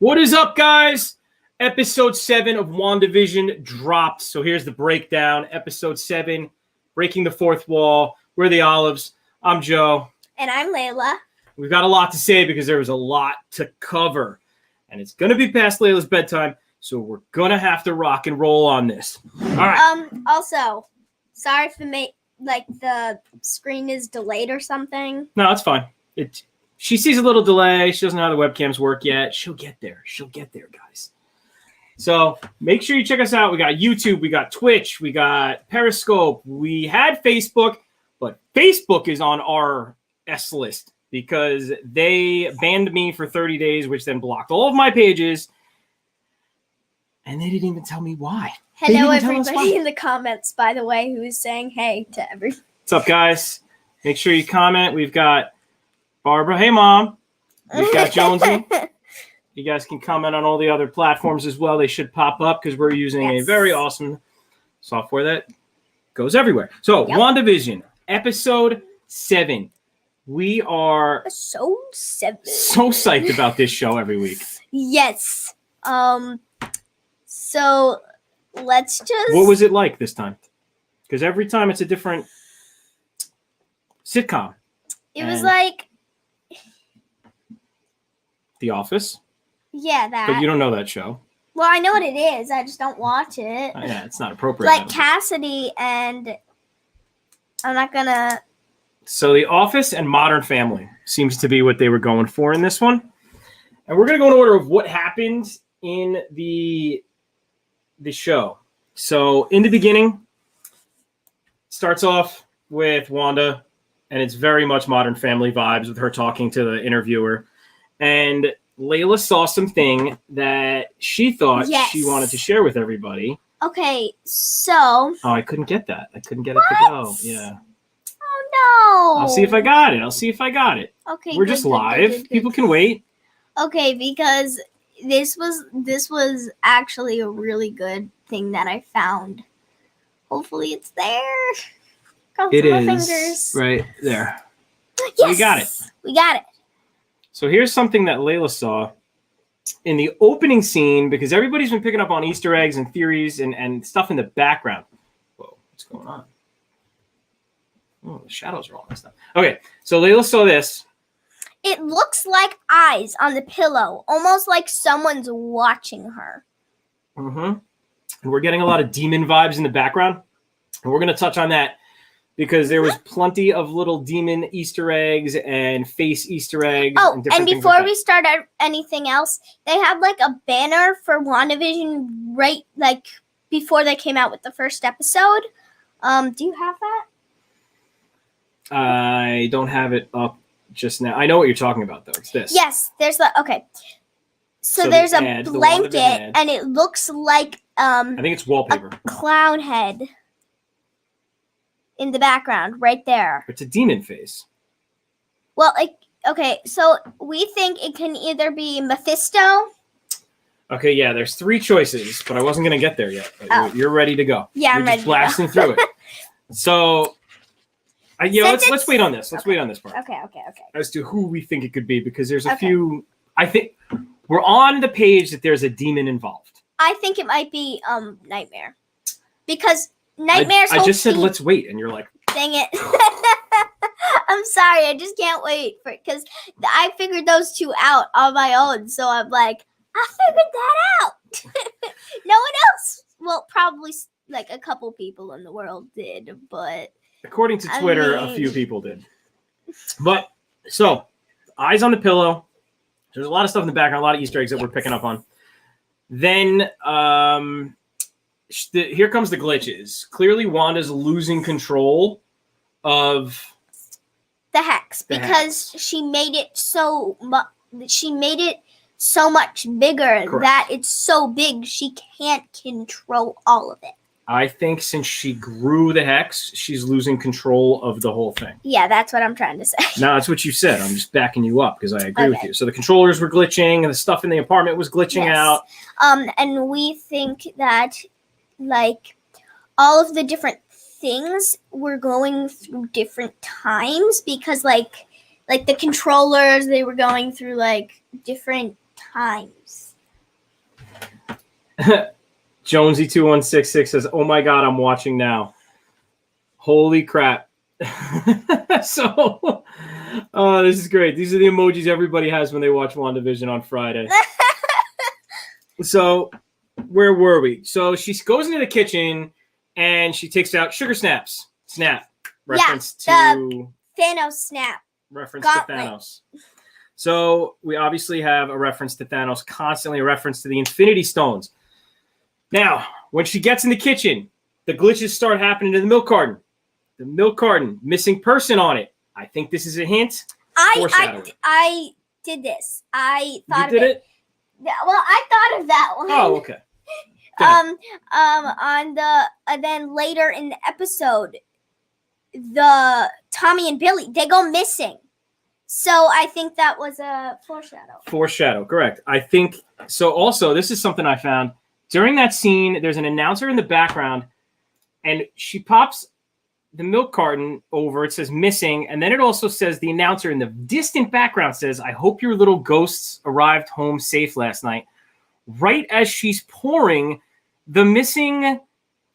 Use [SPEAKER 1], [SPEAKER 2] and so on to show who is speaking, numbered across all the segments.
[SPEAKER 1] What is up, guys? Episode 7 of Wandavision dropped. So here's the breakdown. Episode 7, Breaking the Fourth Wall. We're the Olives. I'm Joe.
[SPEAKER 2] And I'm Layla.
[SPEAKER 1] We've got a lot to say because there was a lot to cover. And it's going to be past Layla's bedtime, so we're going to have to rock and roll on this. All right.
[SPEAKER 2] Also, sorry if the screen is delayed or something.
[SPEAKER 1] No, it's fine. She sees a little delay. She doesn't know how the webcams work yet. She'll get there. She'll get there, guys. So make sure you check us out. We got YouTube. We got Twitch. We got Periscope. We had Facebook, but Facebook is on our S list because they banned me for 30 days, which then blocked all of my pages. And they didn't even tell me why.
[SPEAKER 2] Hello, everybody in the comments, by the way, who is saying hey to everyone.
[SPEAKER 1] What's up, guys? Make sure you comment. We've got Barbara. Hey, Mom. We've got Jonesy. You guys can comment on all the other platforms as well. They should pop up because we're using a very awesome software that goes everywhere. So, Wandavision, episode 7. We are
[SPEAKER 2] so
[SPEAKER 1] psyched about this show every week.
[SPEAKER 2] Yes. So let's just.
[SPEAKER 1] What was it like this time? Because every time it's a different sitcom.
[SPEAKER 2] It was like
[SPEAKER 1] The Office.
[SPEAKER 2] Yeah, that.
[SPEAKER 1] But you don't know that show.
[SPEAKER 2] Well, I know what it is. I just don't watch it.
[SPEAKER 1] Yeah, it's not appropriate.
[SPEAKER 2] Like Cassidy and I'm not gonna.
[SPEAKER 1] So The Office and Modern Family seems to be what they were going for in this one. And we're going to go in order of what happened in the show. So in the beginning, starts off with Wanda, and it's very much Modern Family vibes with her talking to the interviewer. And Layla saw something that she thought she wanted to share with everybody.
[SPEAKER 2] Okay, so...
[SPEAKER 1] Oh, I couldn't get that. I couldn't get it to go. Yeah.
[SPEAKER 2] Oh, no.
[SPEAKER 1] I'll see if I got it.
[SPEAKER 2] Okay,
[SPEAKER 1] we're just live. Good. People can wait.
[SPEAKER 2] Okay, because this was actually a really good thing that I found. Hopefully it's there.
[SPEAKER 1] It is fingers. Right there.
[SPEAKER 2] Yes, we got it.
[SPEAKER 1] So here's something that Layla saw in the opening scene, because everybody's been picking up on Easter eggs and theories and stuff in the background. Whoa, what's going on? Oh, the shadows are all messed up. Okay, so Layla saw this.
[SPEAKER 2] It looks like eyes on the pillow, almost like someone's watching her.
[SPEAKER 1] Mm-hmm. And we're getting a lot of demon vibes in the background. And we're going to touch on that because there was plenty of little demon Easter eggs and face Easter eggs.
[SPEAKER 2] Oh, and before we start anything else, they had like a banner for WandaVision right like before they came out with the first episode. Do you have that?
[SPEAKER 1] I don't have it up just now. I know what you're talking about, though. It's this.
[SPEAKER 2] Yes, there's okay. So there's a blanket, and it looks like
[SPEAKER 1] I think it's wallpaper.
[SPEAKER 2] A clown head in the background, right there.
[SPEAKER 1] It's a demon face.
[SPEAKER 2] Well, okay. So we think it can either be Mephisto.
[SPEAKER 1] Okay, yeah. There's 3 choices, but I wasn't gonna get there yet. You're ready to go.
[SPEAKER 2] Yeah, I'm ready.
[SPEAKER 1] Just blasting through it. So. Let's wait on this. Let's wait on this part.
[SPEAKER 2] Okay.
[SPEAKER 1] As to who we think it could be, because there's a few. I think we're on the page that there's a demon involved.
[SPEAKER 2] I think it might be Nightmare, because Nightmare's.
[SPEAKER 1] I just said let's wait, and you're like,
[SPEAKER 2] dang it! I'm sorry, I just can't wait for it because I figured those 2 out on my own. So I'm like, I figured that out. No one else. Well, probably like a couple people in the world did, but.
[SPEAKER 1] According to Twitter, a few people did. But, so, eyes on the pillow. There's a lot of stuff in the background, a lot of Easter eggs that we're picking up on. Then, here comes the glitches. Clearly, Wanda's losing control of
[SPEAKER 2] the hex because she made it so much bigger. Correct. That it's so big she can't control all of it.
[SPEAKER 1] I think since she grew the hex, she's losing control of the whole thing.
[SPEAKER 2] Yeah, that's what I'm trying to say.
[SPEAKER 1] No, that's what you said. I'm just backing you up because I agree with you. So the controllers were glitching and the stuff in the apartment was glitching out.
[SPEAKER 2] And we think that, like, all of the different things were going through different times because, like the controllers, they were going through, like, different times.
[SPEAKER 1] Jonesy2166 says, "Oh my God, I'm watching now. Holy crap." So, this is great. These are the emojis everybody has when they watch WandaVision on Friday. So, where were we? So, she goes into the kitchen and she takes out sugar snaps. Snap. Reference to
[SPEAKER 2] Thanos snap.
[SPEAKER 1] Reference
[SPEAKER 2] Gauntlet.
[SPEAKER 1] to Thanos. So, we obviously have a reference to Thanos, constantly a reference to the Infinity Stones. Now, when she gets in the kitchen, the glitches start happening to the milk carton. The milk carton, missing person on it. I think this is a hint.
[SPEAKER 2] I did this. I thought
[SPEAKER 1] you
[SPEAKER 2] of
[SPEAKER 1] did
[SPEAKER 2] it. Yeah, well, I thought of that one.
[SPEAKER 1] Oh, okay.
[SPEAKER 2] On the then later in the episode, the Tommy and Billy, they go missing. So I think that was a foreshadow.
[SPEAKER 1] Foreshadow, correct. I think so. Also, this is something I found during that scene. There's an announcer in the background, and she pops the milk carton over. It says missing, and then it also says, the announcer in the distant background says, "I hope your little ghosts arrived home safe last night," right as she's pouring the missing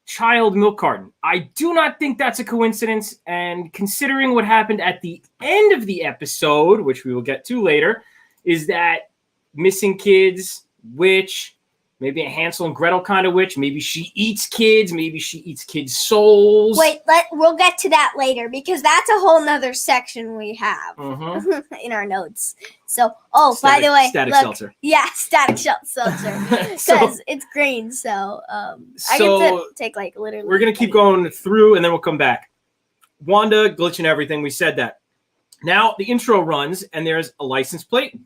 [SPEAKER 1] child milk carton. I do not think that's a coincidence, and considering what happened at the end of the episode, which we will get to later, is that missing kids, witch, maybe a Hansel and Gretel kind of witch. Maybe she eats kids. Maybe she eats kids' souls.
[SPEAKER 2] Wait, we'll get to that later because that's a whole nother section we have in our notes. So, by the way,
[SPEAKER 1] static
[SPEAKER 2] look,
[SPEAKER 1] seltzer.
[SPEAKER 2] Yeah, static seltzer because it's green. So, I get to take literally.
[SPEAKER 1] We're gonna keep going through, and then we'll come back. Wanda glitching everything. We said that. Now the intro runs, and there's a license plate.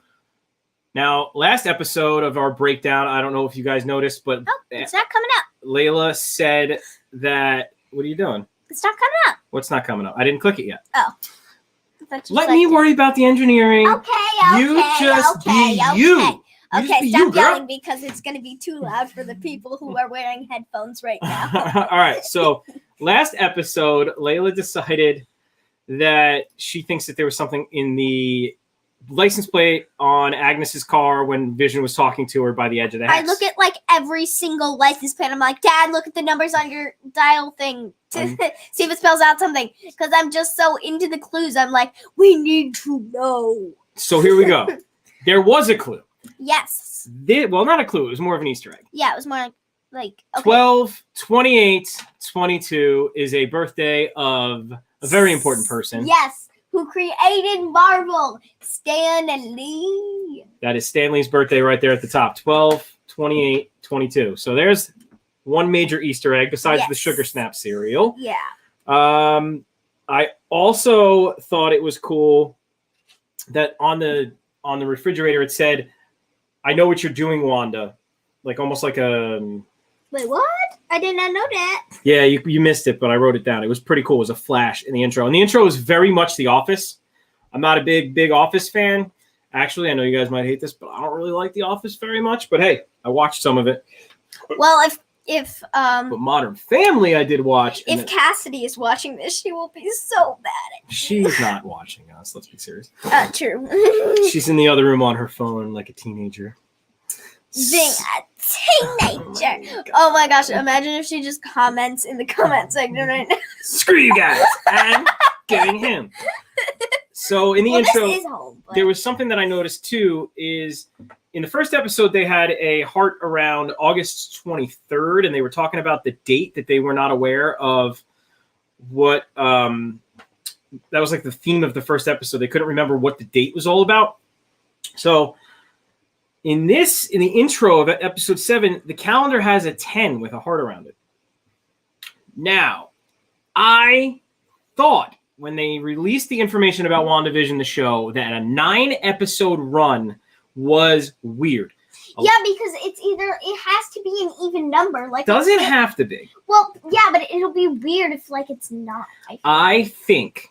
[SPEAKER 1] Now, last episode of our breakdown, I don't know if you guys noticed, but
[SPEAKER 2] it's not coming up.
[SPEAKER 1] Layla said that. What are you doing?
[SPEAKER 2] It's not coming up.
[SPEAKER 1] What's not coming up? I didn't click it yet.
[SPEAKER 2] Oh.
[SPEAKER 1] Let me worry about the engineering.
[SPEAKER 2] Okay.
[SPEAKER 1] You just be you.
[SPEAKER 2] Okay, stop yelling because it's going to be too loud for the people who are wearing headphones right now.
[SPEAKER 1] All right. So last episode, Layla decided that she thinks that there was something in the license plate on Agnes's car when Vision was talking to her by the edge of the hex.
[SPEAKER 2] I look at every single license plate. I'm like, Dad, look at the numbers on your dial thing to see if it spells out something. Because I'm just so into the clues. I'm like, we need to know.
[SPEAKER 1] So here we go. There was a clue.
[SPEAKER 2] Yes.
[SPEAKER 1] Well, not a clue. It was more of an Easter egg.
[SPEAKER 2] Yeah, it was more like okay.
[SPEAKER 1] 12, 28, 22 is a birthday of a very important person.
[SPEAKER 2] Yes. Who created Marvel, Stan and Lee.
[SPEAKER 1] That is Stan Lee's birthday right there at the top. 12, 28, 22. So there's one major Easter egg besides the Sugar Snap cereal.
[SPEAKER 2] Yeah.
[SPEAKER 1] I also thought it was cool that on the refrigerator it said, "I know what you're doing, Wanda." Like almost like a...
[SPEAKER 2] Wait, what? I did not know that.
[SPEAKER 1] Yeah, you missed it, but I wrote it down. It was pretty cool. It was a flash in the intro. And the intro is very much The Office. I'm not a big Office fan. Actually, I know you guys might hate this, but I don't really like The Office very much. But hey, I watched some of it.
[SPEAKER 2] Well, if
[SPEAKER 1] But Modern Family I did watch.
[SPEAKER 2] If Cassidy is watching this, she will be so mad at me.
[SPEAKER 1] She's not watching us, let's be serious.
[SPEAKER 2] True.
[SPEAKER 1] She's in the other room on her phone like a teenager.
[SPEAKER 2] Being a teenager. Oh my gosh, imagine if she just comments in the comment section right now.
[SPEAKER 1] Screw you guys. I'm getting him. So in the intro,
[SPEAKER 2] this is home,
[SPEAKER 1] there was something that I noticed too, is in the first episode, they had a heart around August 23rd, and they were talking about the date that they were not aware of what, that was like the theme of the first episode. They couldn't remember what the date was all about. So in the intro of episode 7, the calendar has a 10 with a heart around it. Now, I thought when they released the information about WandaVision, the show, that a 9-episode run was weird.
[SPEAKER 2] Yeah, because it has to be an even number. Like,
[SPEAKER 1] does it have to be?
[SPEAKER 2] Well, yeah, but it'll be weird if it's not.
[SPEAKER 1] I think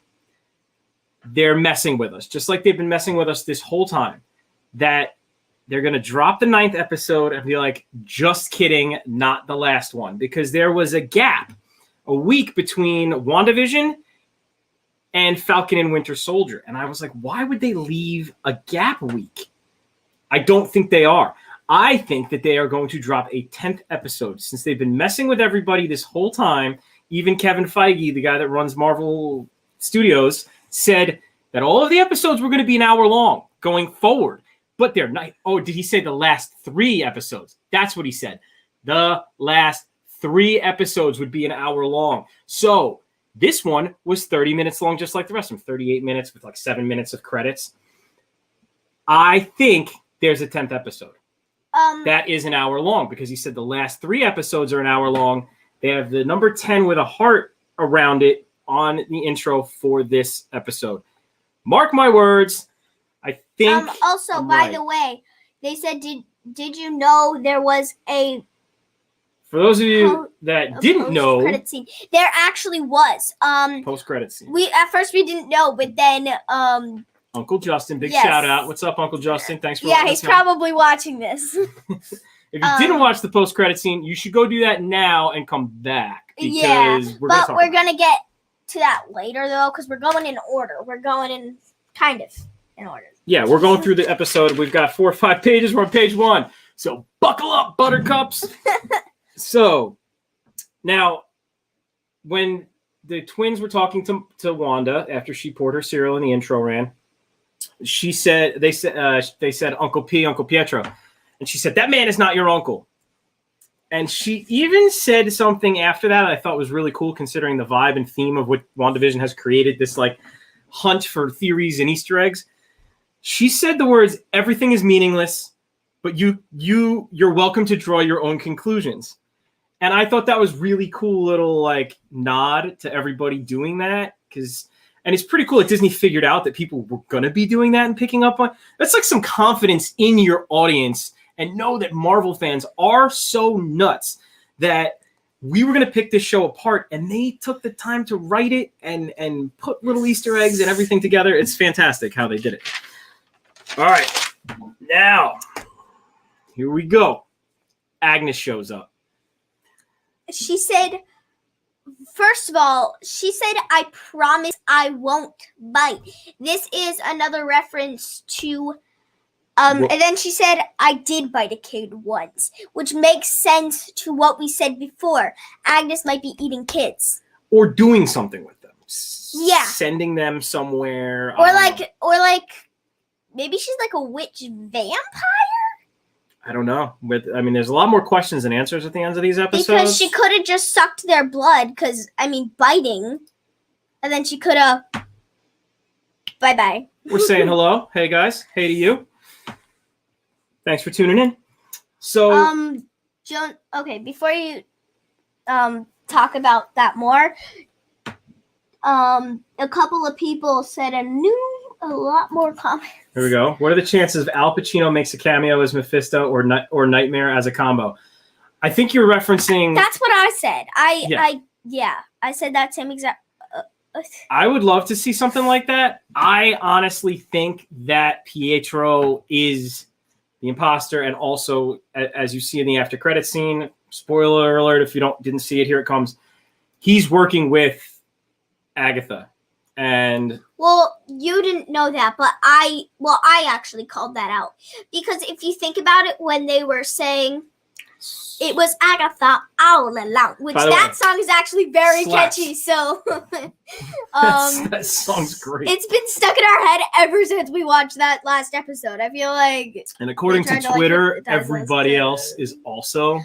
[SPEAKER 1] they're messing with us, just like they've been messing with us this whole time. That they're going to drop the 9th episode and be like, just kidding, not the last one. Because there was a gap, a week between WandaVision and Falcon and Winter Soldier. And I was like, why would they leave a gap week? I don't think they are. I think that they are going to drop a 10th episode since they've been messing with everybody this whole time. Even Kevin Feige, the guy that runs Marvel Studios, said that all of the episodes were going to be an hour long going forward. But they're not. Oh, did he say the last 3 episodes? That's what he said. The last 3 episodes would be an hour long. So this one was 30 minutes long, just like the rest of them. 38 minutes with like 7 minutes of credits. I think there's a 10th episode. That is an hour long because he said the last 3 episodes are an hour long. They have the number 10 with a heart around it on the intro for this episode. Mark my words. I think.
[SPEAKER 2] Also, by the way, they said, did you know there was a.
[SPEAKER 1] For those of you that didn't know,
[SPEAKER 2] post-credit scene. There actually was.
[SPEAKER 1] Post-credit scene.
[SPEAKER 2] At first we didn't know, but then
[SPEAKER 1] Uncle Justin, big shout out. What's up, Uncle Justin? Thanks for
[SPEAKER 2] he's probably watching this.
[SPEAKER 1] If you didn't watch the post-credit scene, you should go do that now and come back. Because we're
[SPEAKER 2] gonna get to that later though, because we're going in order. We're going in kind of in order.
[SPEAKER 1] Yeah, we're going through the episode. We've got 4 or 5 pages. We're on page 1. So buckle up, buttercups. So now, when the twins were talking to Wanda after she poured her cereal and the intro ran, they said Uncle P, Uncle Pietro, and she said that man is not your uncle. And she even said something after that I thought was really cool, considering the vibe and theme of what Wandavision has created, this like hunt for theories and Easter eggs. She said the words, "Everything is meaningless, but you're welcome to draw your own conclusions." And I thought that was really cool little like nod to everybody doing that, and it's pretty cool that Disney figured out that people were going to be doing that and picking up on. That's like some confidence in your audience, and know that Marvel fans are so nuts that we were going to pick this show apart, and they took the time to write it and put little Easter eggs and everything together. It's fantastic how they did it. All right, now here we go. Agnes shows up.
[SPEAKER 2] She said, first of all, I promise I won't bite. This is another reference to, and then she said, I did bite a kid once, which makes sense to what we said before. Agnes might be eating kids.
[SPEAKER 1] Or doing something with them.
[SPEAKER 2] Yeah.
[SPEAKER 1] Sending them somewhere.
[SPEAKER 2] Or maybe she's like a witch vampire?
[SPEAKER 1] I don't know. There's a lot more questions than answers at the end of these episodes.
[SPEAKER 2] Because she could have just sucked their blood, biting. And then she could have... Bye-bye.
[SPEAKER 1] We're saying hello. Hey, guys. Hey to you. Thanks for tuning in. So...
[SPEAKER 2] Joan, okay, before you talk about that more, a couple of people said a lot more comments.
[SPEAKER 1] Here we go. What are the chances Al Pacino makes a cameo as Mephisto or Nightmare as a combo? I think you're referencing...
[SPEAKER 2] That's what I said. I said that same exact...
[SPEAKER 1] I would love to see something like that. I honestly think that Pietro is the imposter, and also, as you see in the after credit scene, spoiler alert if you didn't see it, here it comes. He's working with Agatha. And
[SPEAKER 2] you didn't know that, but I actually called that out, because if you think about it, when they were saying it was Agatha all along, which that song is actually very catchy. So
[SPEAKER 1] that song's great.
[SPEAKER 2] It's been stuck in our head ever since we watched that last episode. I feel like,
[SPEAKER 1] and according to Twitter, everybody else is also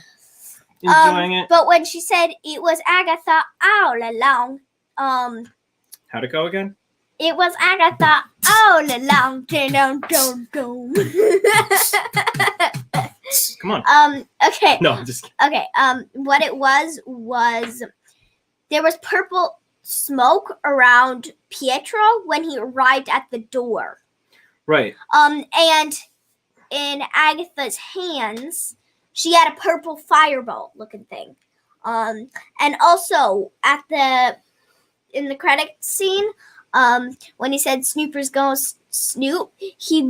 [SPEAKER 1] enjoying it.
[SPEAKER 2] But when she said it was Agatha all along,
[SPEAKER 1] how'd it go again?
[SPEAKER 2] It was Agatha all along.
[SPEAKER 1] Come on.
[SPEAKER 2] Okay.
[SPEAKER 1] No, I'm just kidding.
[SPEAKER 2] Okay. What it was there was purple smoke around Pietro when he arrived at the door.
[SPEAKER 1] Right.
[SPEAKER 2] And in Agatha's hands, she had a purple fireball looking thing. And also in the credit scene, when he said Snoopers gonna snoop, he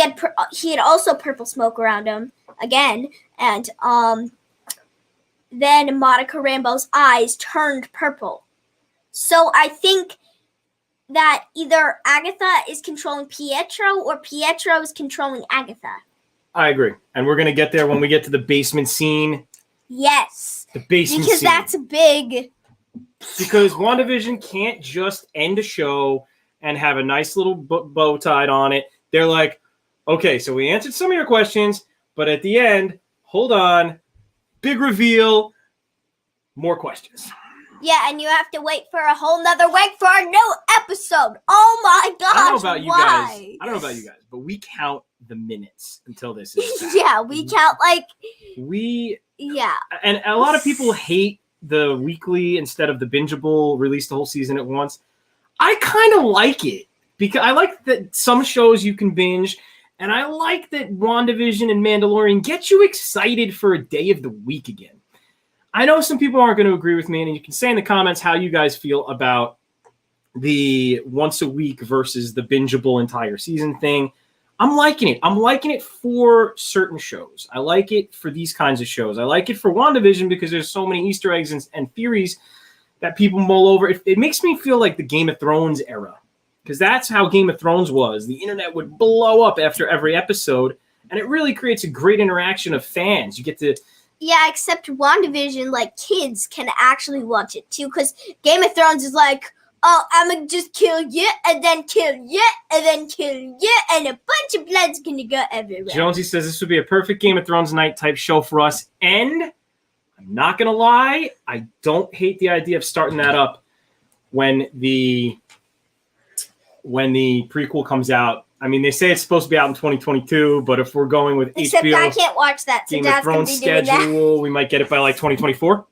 [SPEAKER 2] had also purple smoke around him again, and then Monica Rambeau's eyes turned purple. So I think that either Agatha is controlling Pietro or Pietro is controlling Agatha.
[SPEAKER 1] I agree. And we're going to get there when we get to the basement scene.
[SPEAKER 2] Yes.
[SPEAKER 1] The basement
[SPEAKER 2] because
[SPEAKER 1] scene.
[SPEAKER 2] that's big.
[SPEAKER 1] Because WandaVision can't just end a show and have a nice little bow tied on it. They're like, okay, so we answered some of your questions, but at the end, hold on, big reveal, more questions.
[SPEAKER 2] Yeah, and you have to wait for a whole nother week for a new episode. Oh my gosh,
[SPEAKER 1] I don't know about
[SPEAKER 2] why?
[SPEAKER 1] you guys, but we count the minutes until this is back.
[SPEAKER 2] Yeah, we count like... Yeah.
[SPEAKER 1] And a lot of people hate the weekly instead of the bingeable, release the whole season at once. I kind of like it because I like that some shows you can binge, and I like that WandaVision and Mandalorian get you excited for a day of the week again. I know some people aren't going to agree with me, and you can say in the comments how you guys feel about the once a week versus the bingeable entire season thing. I'm liking it. I'm liking it for certain shows. I like it for these kinds of shows. I like it for WandaVision because there's so many Easter eggs and theories that people mull over. It makes me feel like the Game of Thrones era, because that's how Game of Thrones was. The internet would blow up after every episode, and it really creates a great interaction of fans. You get to...
[SPEAKER 2] Yeah, except WandaVision, like, kids can actually watch it, too, because Game of Thrones is like, oh, I'm going to just kill you, and then kill you, and then kill you, and a bunch of blood's going to go everywhere.
[SPEAKER 1] Jonesy says this would be a perfect Game of Thrones night type show for us, and I'm not going to lie, I don't hate the idea of starting that up when the prequel comes out. I mean, they say it's supposed to be out in 2022, but if we're going with
[SPEAKER 2] Except
[SPEAKER 1] HBO,
[SPEAKER 2] I can't watch that, so
[SPEAKER 1] Game of Thrones schedule, we might get it by like 2024.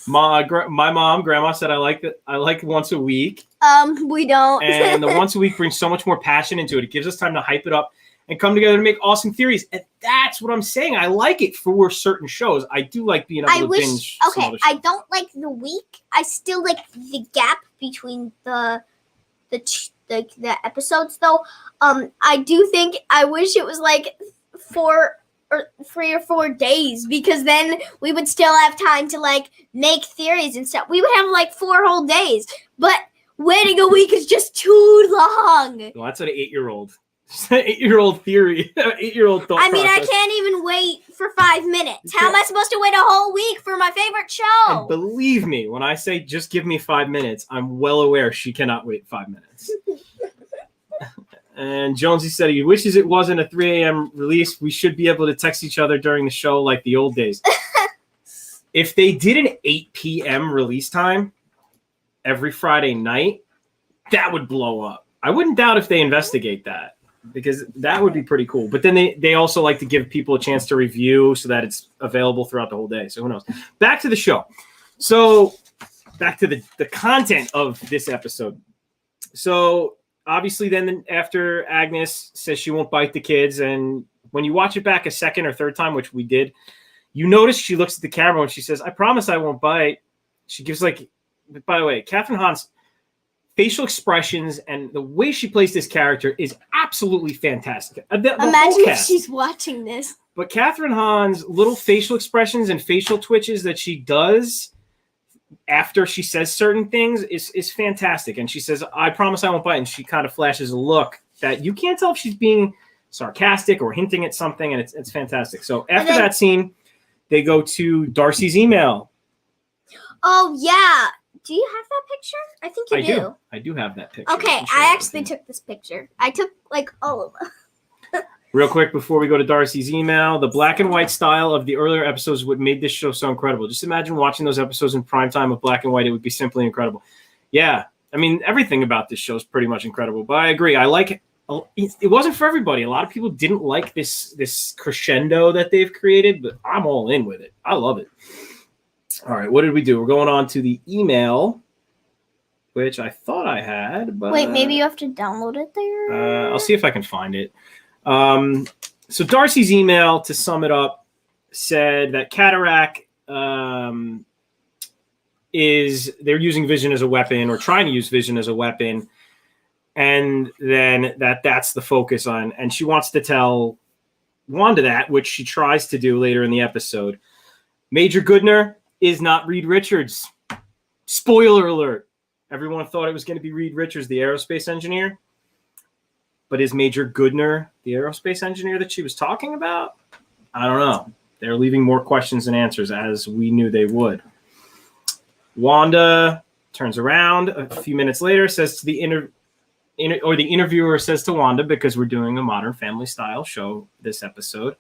[SPEAKER 1] My mom, grandma said I like it. I like once a week.
[SPEAKER 2] We don't.
[SPEAKER 1] And the once a week brings so much more passion into it. It gives us time to hype it up and come together to make awesome theories. And that's what I'm saying. I like it for certain shows. I do like being able to binge.
[SPEAKER 2] Okay, I don't like the week. I still like the gap between the episodes, though. I do think I wish it was like 3 or 4 days, because then we would still have time to like make theories and stuff. We would have like 4 whole days, but waiting a week is just too long.
[SPEAKER 1] Well, that's an 8-year-old. 8-year-old theory. 8-year-old thought
[SPEAKER 2] I mean,
[SPEAKER 1] process.
[SPEAKER 2] I can't even wait for 5 minutes. How am I supposed to wait a whole week for my favorite show?
[SPEAKER 1] And believe me, when I say just give me 5 minutes, I'm well aware she cannot wait 5 minutes. And Jonesy said he wishes it wasn't a 3 a.m. release. We should be able to text each other during the show like the old days. If they did an 8 p.m. release time every Friday night, that would blow up. I wouldn't doubt if they investigate that, because that would be pretty cool. But then they also like to give people a chance to review so that it's available throughout the whole day. So who knows? Back to the show. So back to the content of this episode. So obviously then after Agnes says she won't bite the kids, and when you watch it back a second or third time, which we did, you notice she looks at the camera when she says, I promise I won't bite. She gives like, by the way, Catherine Hahn's facial expressions and the way she plays this character is absolutely fantastic.
[SPEAKER 2] Imagine if she's watching this.
[SPEAKER 1] But Catherine Hahn's little facial expressions and facial twitches that she does after she says certain things is fantastic. And she says, I promise I won't bite. And she kind of flashes a look that you can't tell if she's being sarcastic or hinting at something. And it's fantastic. So after that scene, they go to Darcy's email.
[SPEAKER 2] Oh, yeah. Do you have that picture? I think you do.
[SPEAKER 1] I do have that picture.
[SPEAKER 2] Okay, I actually took this picture. I took, like, all of them.
[SPEAKER 1] Real quick, before we go to Darcy's email, the black and white style of the earlier episodes what made this show so incredible. Just imagine watching those episodes in prime time of black and white. It would be simply incredible. Yeah, I mean, everything about this show is pretty much incredible. But I agree. I like it. It wasn't for everybody. A lot of people didn't like this crescendo that they've created, but I'm all in with it. I love it. All right, what did we do? We're going on to the email, which I thought I had. But
[SPEAKER 2] wait, maybe you have to download it there?
[SPEAKER 1] I'll see if I can find it. So Darcy's email, to sum it up, said that Cataract they're using Vision as a weapon, or trying to use Vision as a weapon, and then that's the focus on, and she wants to tell Wanda that, which she tries to do later in the episode. Major Goodner is not Reed Richards. Spoiler alert. Everyone thought it was going to be Reed Richards, the aerospace engineer. But is Major Goodner the aerospace engineer that she was talking about? I don't know. They're leaving more questions than answers, as we knew they would. Wanda turns around a few minutes later, says to the interviewer says to Wanda, because we're doing a Modern Family style show this episode.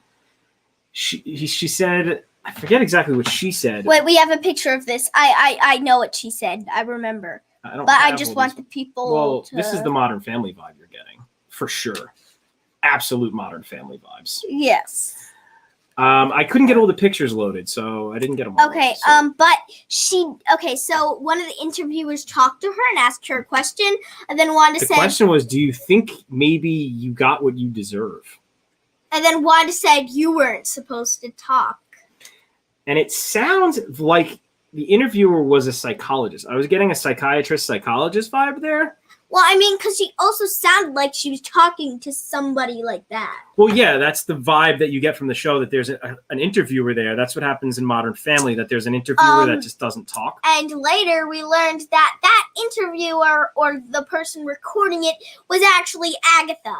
[SPEAKER 1] She said, I forget exactly what she said.
[SPEAKER 2] Wait, we have a picture of this. I know what she said. I remember. I just want the people.
[SPEAKER 1] Well, this is the Modern Family vibe you're getting for sure. Absolute Modern Family vibes.
[SPEAKER 2] Yes.
[SPEAKER 1] I couldn't get all the pictures loaded, so I didn't get them all.
[SPEAKER 2] Okay, but so one of the interviewers talked to her and asked her a question, and then Wanda said... The
[SPEAKER 1] question was, do you think maybe you got what you deserve?
[SPEAKER 2] And then Wanda said, you weren't supposed to talk.
[SPEAKER 1] And it sounds like the interviewer was a psychologist. I was getting a psychiatrist-psychologist vibe there.
[SPEAKER 2] Well, I mean, because she also sounded like she was talking to somebody like that.
[SPEAKER 1] Well, yeah, that's the vibe that you get from the show, that there's an interviewer there. That's what happens in Modern Family, that there's an interviewer that just doesn't talk.
[SPEAKER 2] And later we learned that interviewer or the person recording it was actually Agatha.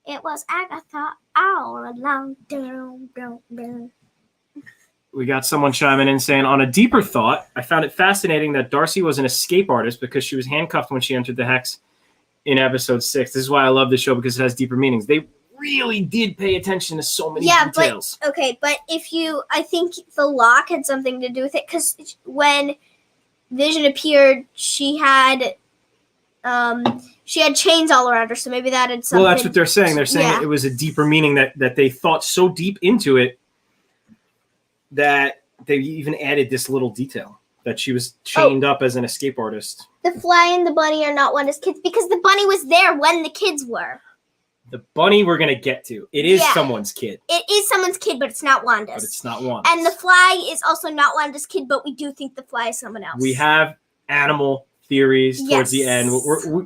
[SPEAKER 2] It was Agatha all along.
[SPEAKER 1] We got someone chiming in saying, on a deeper thought, I found it fascinating that Darcy was an escape artist because she was handcuffed when she entered the Hex in episode 6. This is why I love this show, because it has deeper meanings. They really did pay attention to so many details.
[SPEAKER 2] But I think the lock had something to do with it, because when Vision appeared, she had chains all around her, so maybe that had something.
[SPEAKER 1] Well, that's what they're saying. They're saying it was a deeper meaning, that they thought so deep into it that they even added this little detail, that she was chained up as an escape artist.
[SPEAKER 2] The Fly and the Bunny are not Wanda's kids, because the bunny was there when the kids were.
[SPEAKER 1] The bunny we're going to get to. It is someone's kid.
[SPEAKER 2] It is someone's kid, but it's not Wanda's.
[SPEAKER 1] But it's not Wanda's.
[SPEAKER 2] And the Fly is also not Wanda's kid, but we do think the Fly is someone else.
[SPEAKER 1] We have animal theories towards the end.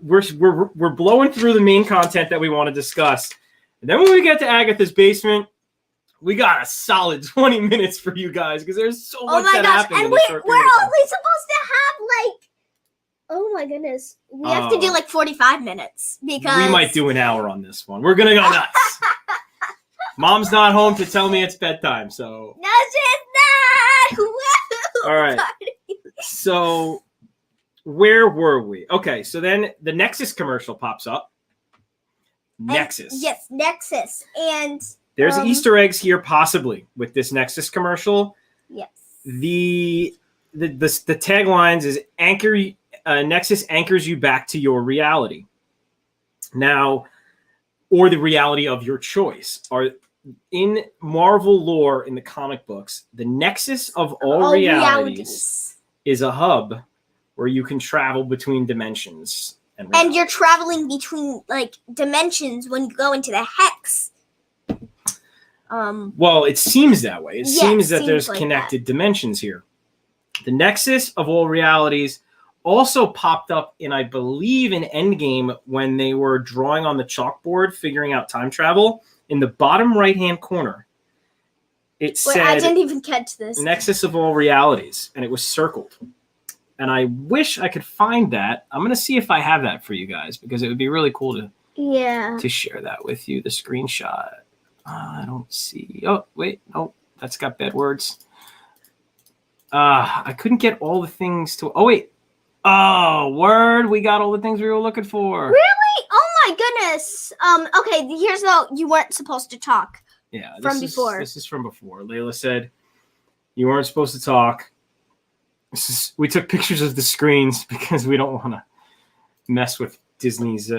[SPEAKER 1] We're blowing through the main content that we want to discuss. And then when we get to Agatha's basement, we got a solid 20 minutes for you guys, because there's so much that happened.
[SPEAKER 2] And we're only supposed to have oh my goodness. We have to do 45 minutes, because
[SPEAKER 1] we might do an hour on this one. We're going to go nuts. Mom's not home to tell me it's bedtime, so.
[SPEAKER 2] No, she's not. Woo!
[SPEAKER 1] All right. So where were we? Okay, so then the Nexus commercial pops up. Nexus.
[SPEAKER 2] Yes, Nexus. And
[SPEAKER 1] there's Easter eggs here, possibly, with this Nexus commercial.
[SPEAKER 2] Yes.
[SPEAKER 1] The taglines is Nexus anchors you back to your reality. Now, or the reality of your choice. In Marvel lore, in the comic books, the Nexus of all realities is a hub where you can travel between dimensions. And
[SPEAKER 2] you're traveling between dimensions when you go into the Hex.
[SPEAKER 1] Well, it seems that way. It seems that there's connected dimensions here. The Nexus of all realities also popped up in, I believe, in Endgame, when they were drawing on the chalkboard, figuring out time travel. In the bottom right-hand corner, it said,
[SPEAKER 2] I didn't even catch this.
[SPEAKER 1] Nexus of all realities, and it was circled. And I wish I could find that. I'm going to see if I have that for you guys, because it would be really cool to share that with you, the screenshot. I don't see. Oh, wait. No, that's got bad words. I couldn't get all the things to. Oh, wait. Oh, word. We got all the things we were looking for.
[SPEAKER 2] Really? Oh, my goodness. Okay, here's how you weren't supposed to talk.
[SPEAKER 1] Yeah.
[SPEAKER 2] Before.
[SPEAKER 1] This is from before. Layla said, you weren't supposed to talk. We took pictures of the screens because we don't want to mess with Disney's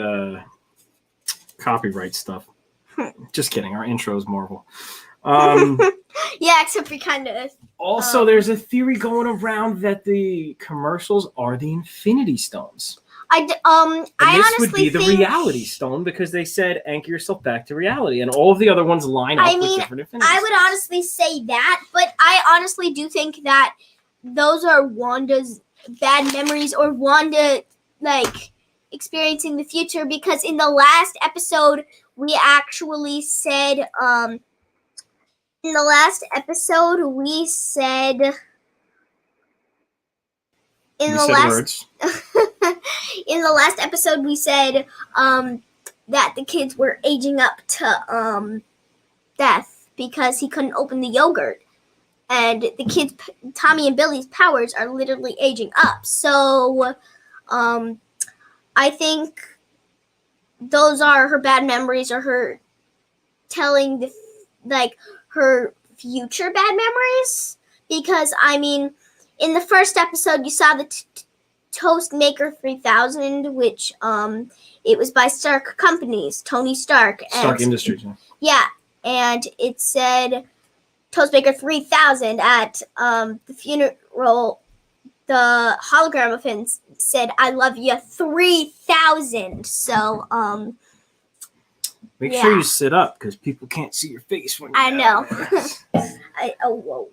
[SPEAKER 1] copyright stuff. Just kidding. Our intro is Marvel.
[SPEAKER 2] Yeah, except we kind of.
[SPEAKER 1] Also, there's a theory going around that the commercials are the Infinity Stones.
[SPEAKER 2] This
[SPEAKER 1] would be the Reality Stone, because they said anchor yourself back to reality, and all of the other ones line up with different Infinity Stones.
[SPEAKER 2] I would honestly say that, but I honestly do think that those are Wanda's bad memories, or Wanda experiencing the future, because in the last episode we actually said in the last episode we said in the last episode we said that the kids were aging up to death because he couldn't open the yogurt. And the kids, Tommy and Billy's powers are literally aging up. So I think those are her bad memories, or her telling her future bad memories. Because, I mean, in the first episode, you saw the Toast Maker 3000, which it was by Stark Companies, Tony Stark.
[SPEAKER 1] Stark Industries.
[SPEAKER 2] Yeah, and it said Toast Maker 3000 at the funeral. The hologram of him said, "I love you 3000." So,
[SPEAKER 1] make sure you sit up because people can't see your face when you
[SPEAKER 2] I know.
[SPEAKER 1] Whoa.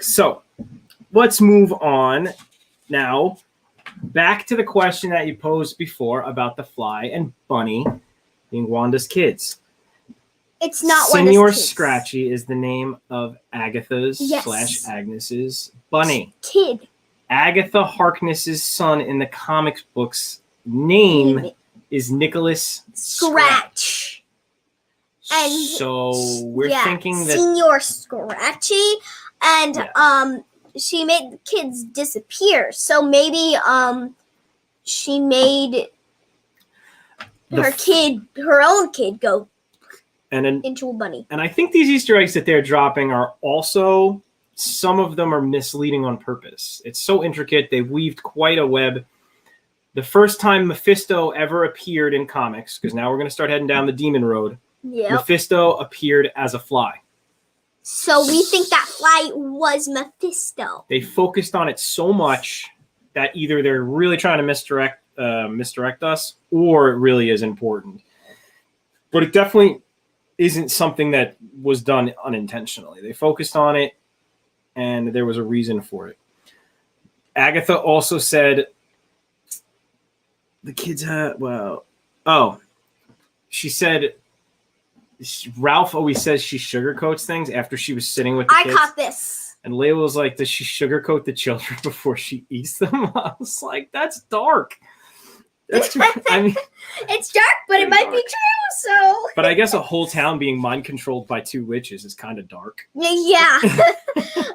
[SPEAKER 1] So, let's move on now. Back to the question that you posed before about the Fly and Bunny being Wanda's kids.
[SPEAKER 2] It's not
[SPEAKER 1] Senor
[SPEAKER 2] Wanda's kids.
[SPEAKER 1] Scratchy is the name of Agatha's / Agnes's bunny.
[SPEAKER 2] Kid.
[SPEAKER 1] Agatha Harkness's son in the comics books name is Nicholas
[SPEAKER 2] Scratch. And
[SPEAKER 1] so we're thinking that
[SPEAKER 2] Senor Scratchy, and she made the kids disappear. So maybe she made her own kid go into a bunny.
[SPEAKER 1] And I think these Easter eggs that they're dropping are also, some of them are misleading on purpose. It's so intricate. They've weaved quite a web. The first time Mephisto ever appeared in comics, because now we're going to start heading down the demon road, Mephisto appeared as a fly.
[SPEAKER 2] So we think that fly was Mephisto.
[SPEAKER 1] They focused on it so much that either they're really trying to misdirect us, or it really is important. But it definitely isn't something that was done unintentionally. They focused on it, and there was a reason for it. Agatha also said the kids had, she said Ralph always says she sugarcoats things after she was sitting with the kids.
[SPEAKER 2] I caught this.
[SPEAKER 1] And Layla was like, does she sugarcoat the children before she eats them? I was like, that's dark. I mean,
[SPEAKER 2] it's dark, but it might be true. So,
[SPEAKER 1] but I guess a whole town being mind controlled by two witches is kind of dark.
[SPEAKER 2] Yeah,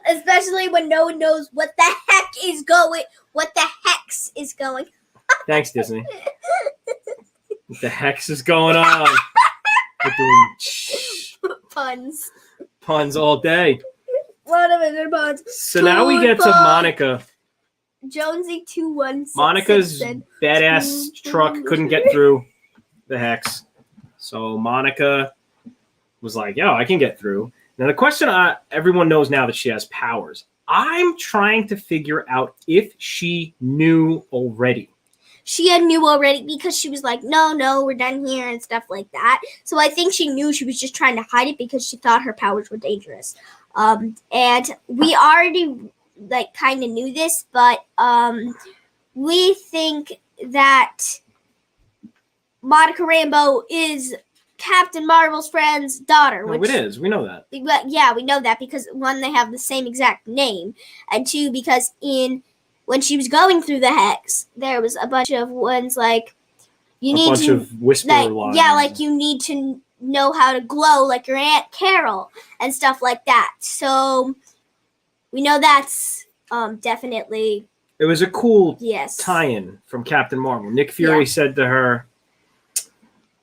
[SPEAKER 2] especially when no one knows what the hex is going.
[SPEAKER 1] Thanks, Disney. What the hex is going on? We're doing puns all day.
[SPEAKER 2] What of it, puns?
[SPEAKER 1] So now we get to Monica.
[SPEAKER 2] Jonesy 216.
[SPEAKER 1] Monica's badass truck couldn't get through the hex. So Monica was like, yo, I can get through. Now the question, everyone knows now that she has powers. I'm trying to figure out if she knew already.
[SPEAKER 2] She knew already because she was like, no, we're done here and stuff like that. So I think she knew. She was just trying to hide it because she thought her powers were dangerous. And we already kind of knew this, but we think that Monica Rambeau is Captain Marvel's friend's daughter.
[SPEAKER 1] No, it is. We know that.
[SPEAKER 2] But yeah, we know that because one, they have the same exact name, and two, because when she was going through the hex, there was a bunch of ones like you need to
[SPEAKER 1] of whisper lines.
[SPEAKER 2] Yeah, like you need to know how to glow like your Aunt Carol and stuff like that. So we know that's definitely.
[SPEAKER 1] It was a cool tie-in from Captain Marvel. Nick Fury said to her.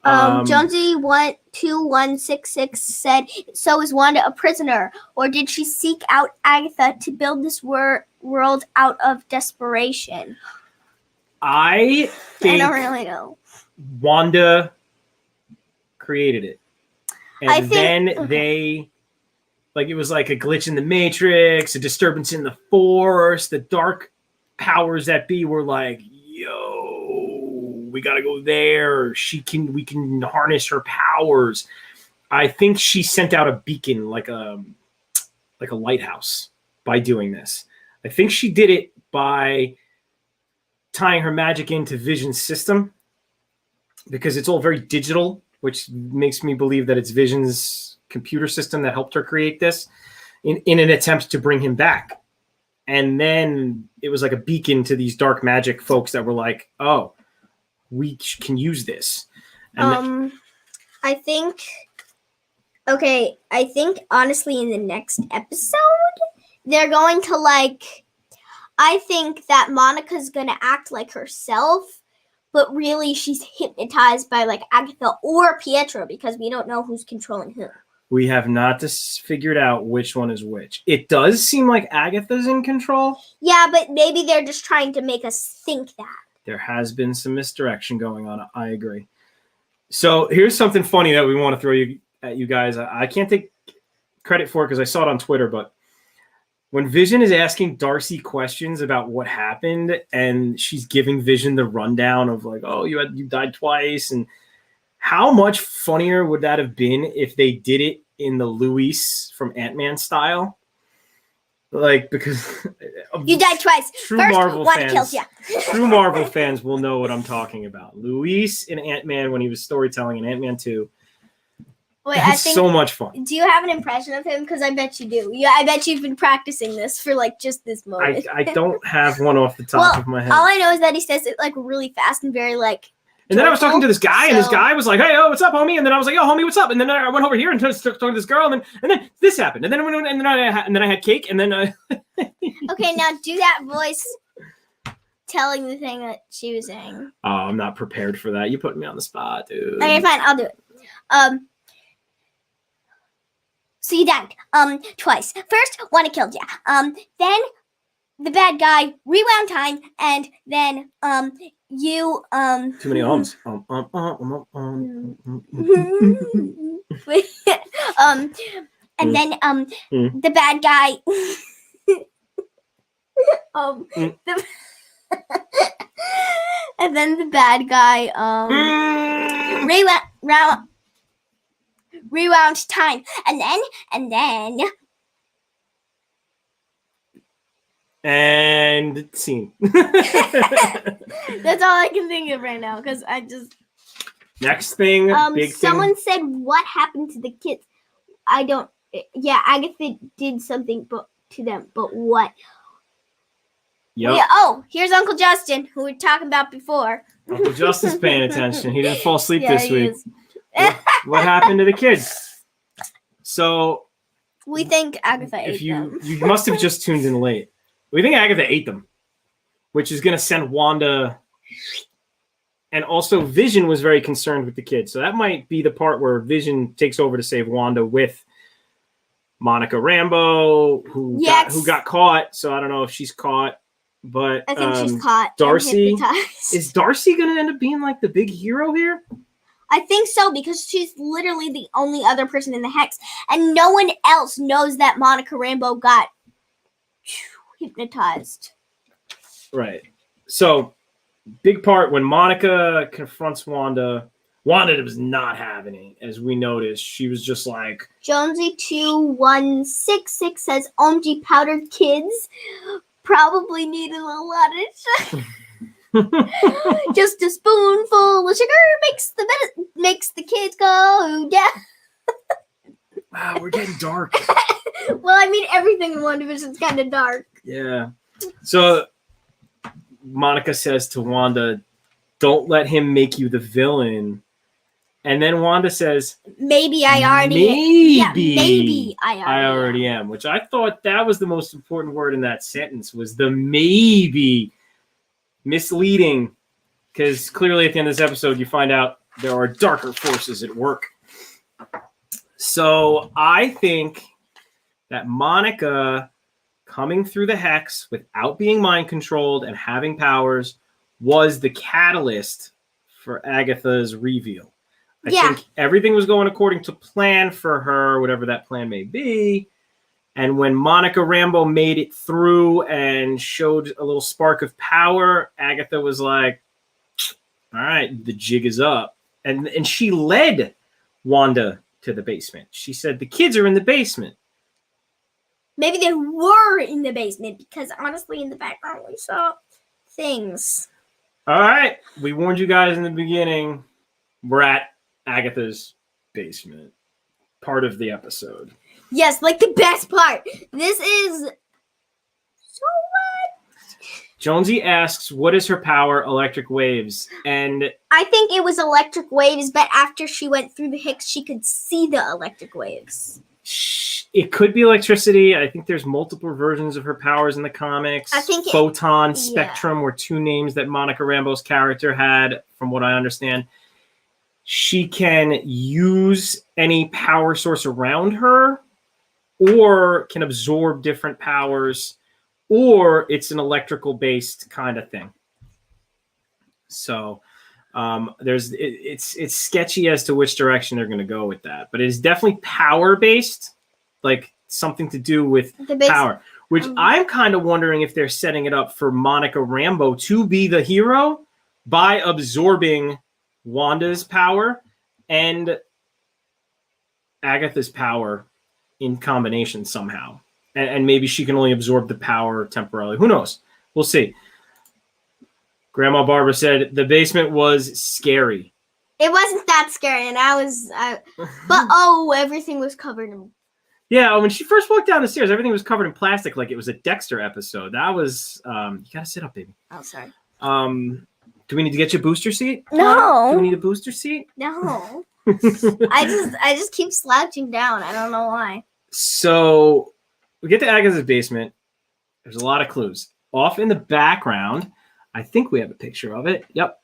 [SPEAKER 2] Jonesy 2166 said, so is Wanda a prisoner, or did she seek out Agatha to build this world out of desperation?
[SPEAKER 1] I think
[SPEAKER 2] I don't really know.
[SPEAKER 1] Wanda created it. And then they, it was like a glitch in the Matrix, a disturbance in the Force, the dark powers that be were like, yo, we got to go there. We can harness her powers. I think she sent out a beacon, like a lighthouse, by doing this. I think she did it by tying her magic into Vision's system, because it's all very digital, which makes me believe that it's Vision's computer system that helped her create this in an attempt to bring him back. And then it was like a beacon to these dark magic folks that were like, oh, we can use this. And
[SPEAKER 2] I think honestly in the next episode they're going to I think that Monica's gonna act like herself, but really she's hypnotized by Agatha or Pietro because we don't know who's controlling who.
[SPEAKER 1] we have not figured out which one is which. It does seem like Agatha's in control.
[SPEAKER 2] Yeah, but maybe they're just trying to make us think that.
[SPEAKER 1] There has been some misdirection going on. I agree. So here's something funny that we want to throw at you guys. I can't take credit for it because I saw it on Twitter, but when Vision is asking Darcy questions about what happened and she's giving Vision the rundown of oh, you died twice, and how much funnier would that have been if they did it in the Luis from Ant-Man style? Because
[SPEAKER 2] you died twice.
[SPEAKER 1] True
[SPEAKER 2] First,
[SPEAKER 1] Marvel
[SPEAKER 2] Wanda
[SPEAKER 1] fans,
[SPEAKER 2] kills ya.
[SPEAKER 1] True Marvel fans will know what I'm talking about. Luis in Ant-Man when he was storytelling in Ant-Man 2.
[SPEAKER 2] Wait,
[SPEAKER 1] That's so much fun.
[SPEAKER 2] Do you have an impression of him? Because I bet you do. Yeah, I bet you've been practicing this for just this moment.
[SPEAKER 1] I don't have one off the top of my head.
[SPEAKER 2] All I know is that he says it really fast and very
[SPEAKER 1] And then I was talking to this guy, and this guy was like, "Hey, what's up, homie?" And then I was like, "Yo, homie, what's up?" And then I went over here and started talking to this girl, and then this happened, and then I had cake, and then
[SPEAKER 2] Okay, now do that voice telling the thing that she was saying.
[SPEAKER 1] Oh, I'm not prepared for that. You put me on the spot, dude.
[SPEAKER 2] Okay, fine, I'll do it. So you died twice. First, Wanda killed ya. Then the bad guy rewound time, and then you
[SPEAKER 1] Too many ums.
[SPEAKER 2] And then the bad guy and then the bad guy rewound time, and then
[SPEAKER 1] and scene.
[SPEAKER 2] That's all I can think of right now because I just
[SPEAKER 1] next thing. Big
[SPEAKER 2] someone
[SPEAKER 1] thing.
[SPEAKER 2] said what happened to the kids. I don't. Yeah, Agatha did something to them, but what?
[SPEAKER 1] Yep.
[SPEAKER 2] Yeah, oh, here's Uncle Justin, who we were talking about before.
[SPEAKER 1] Uncle Justin's paying attention. He didn't fall asleep this week.
[SPEAKER 2] Is.
[SPEAKER 1] What happened to the kids? So
[SPEAKER 2] we think Agatha ate
[SPEAKER 1] them.
[SPEAKER 2] them.
[SPEAKER 1] You must have just tuned in late. We think Agatha ate them, which is going to send Wanda. And also, Vision was very concerned with the kids. So that might be the part where Vision takes over to save Wanda with Monica Rambeau, who got caught. So I don't know if she's caught. But
[SPEAKER 2] I think she's caught.
[SPEAKER 1] Darcy, is Darcy going to end up being the big hero here?
[SPEAKER 2] I think so, because she's literally the only other person in the Hex. And no one else knows that Monica Rambeau got hypnotized.
[SPEAKER 1] Right. So, big part when Monica confronts Wanda was not having it, as we noticed. She was just like...
[SPEAKER 2] Jonesy2166 says, OMG powdered kids probably needed a lot of sugar. Just a spoonful of sugar makes the kids go down.
[SPEAKER 1] Wow, we're getting dark.
[SPEAKER 2] Well, I mean, everything in Wandavision is kind of dark.
[SPEAKER 1] Yeah. So Monica says to Wanda, "Don't let him make you the villain." And then Wanda says,
[SPEAKER 2] Maybe I already
[SPEAKER 1] am, which I thought that was the most important word in that sentence, was the maybe. Misleading, because clearly at the end of this episode, you find out there are darker forces at work. So I think that Monica coming through the Hex without being mind controlled and having powers was the catalyst for Agatha's reveal. I think everything was going according to plan for her, whatever that plan may be. And when Monica Rambeau made it through and showed a little spark of power, Agatha was like, all right, the jig is up. And she led Wanda to the basement. She said, the kids are in the basement.
[SPEAKER 2] Maybe they were in the basement, because honestly, in the background, we saw things.
[SPEAKER 1] All right. We warned you guys in the beginning. We're at Agatha's basement. Part of the episode.
[SPEAKER 2] Yes, the best part. This is so what?
[SPEAKER 1] Jonesy asks, what is her power? Electric waves. And
[SPEAKER 2] I think it was electric waves, but after she went through the Hicks, she could see the electric waves.
[SPEAKER 1] It could be electricity. I think there's multiple versions of her powers in the comics.
[SPEAKER 2] I think
[SPEAKER 1] Photon, Spectrum were two names that Monica Rambeau's character had, from what I understand. She can use any power source around her, or can absorb different powers, or it's an electrical based kind of thing. So it's sketchy as to which direction they're going to go with that, but it is definitely power based, like something to do with power, which I'm kind of wondering if they're setting it up for Monica Rambeau to be the hero by absorbing Wanda's power and Agatha's power in combination somehow. And maybe she can only absorb the power temporarily. Who knows? We'll see. Grandma Barbara said the basement was scary.
[SPEAKER 2] It wasn't that scary, and but everything was covered in.
[SPEAKER 1] Yeah, when she first walked down the stairs, everything was covered in plastic, like it was a Dexter episode. That was you gotta sit up, baby.
[SPEAKER 2] Oh, sorry.
[SPEAKER 1] Do we need to get you a booster seat?
[SPEAKER 2] No.
[SPEAKER 1] Do we need a booster seat?
[SPEAKER 2] No. I just keep slouching down. I don't know why.
[SPEAKER 1] So we get to Agatha's basement. There's a lot of clues. Off in the background, I think we have a picture of it. Yep.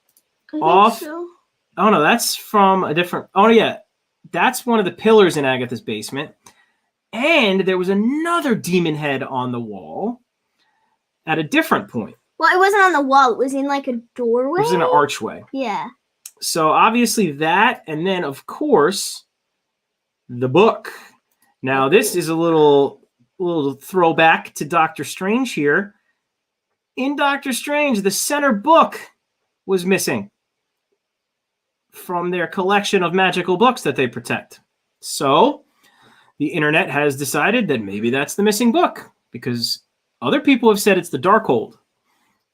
[SPEAKER 1] Off. So. Oh no, that's from a different. Oh yeah, that's one of the pillars in Agatha's basement. And there was another demon head on the wall at a different point.
[SPEAKER 2] Well, it wasn't on the wall. It was in like a doorway.
[SPEAKER 1] It was in an archway.
[SPEAKER 2] Yeah.
[SPEAKER 1] So obviously that, and then of course the book. Now this is a little throwback to Doctor Strange here. In Doctor Strange, the center book was missing from their collection of magical books that they protect. So the internet has decided that maybe that's the missing book, because other people have said it's the Darkhold,